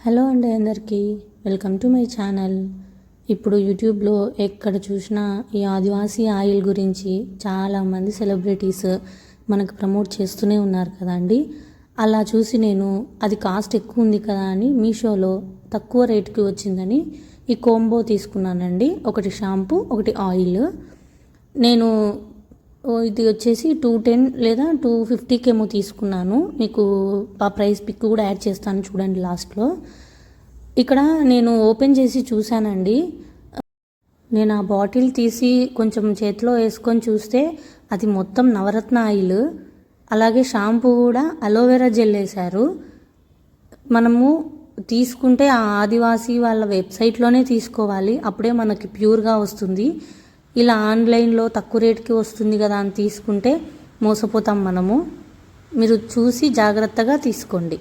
Hello అండి అందరికీ welcome to my channel. ఇప్పుడు యూట్యూబ్లో ఎక్కడ చూసినా ఈ ఆదివాసీ ఆయిల్ గురించి చాలామంది సెలబ్రిటీస్ మనకు ప్రమోట్ చేస్తూనే ఉన్నారు కదండి. అలా చూసి నేను అది కాస్ట్ ఎక్కువ ఉంది కదా అని మీషోలో తక్కువ రేటుకి వచ్చిందని ఈ కోంబో తీసుకున్నానండి. ఒకటి షాంపూ, ఒకటి ఆయిల్. నేను ఇది వచ్చేసి 210 లేదా 250కి ఏమో తీసుకున్నాను. మీకు ఆ ప్రైస్ పిక్ కూడా యాడ్ చేస్తాను చూడండి లాస్ట్లో. ఇక్కడ నేను ఓపెన్ చేసి చూశానండి. నేను ఆ బాటిల్ తీసి కొంచెం చేతిలో వేసుకొని చూస్తే అది మొత్తం నవరత్న ఆయిల్. అలాగే షాంపూ కూడా అలోవెరా జెల్ వేశారు. మనము తీసుకుంటే ఆ ఆదివాసీ వాళ్ళ వెబ్సైట్లోనే తీసుకోవాలి, అప్పుడే మనకి ప్యూర్గా వస్తుంది. ఇలా ఆన్లైన్లో తక్కువ రేటుకి వస్తుంది కదా అని తీసుకుంటే మోసపోతాం మనము. మీరు చూసి జాగ్రత్తగా తీసుకోండి.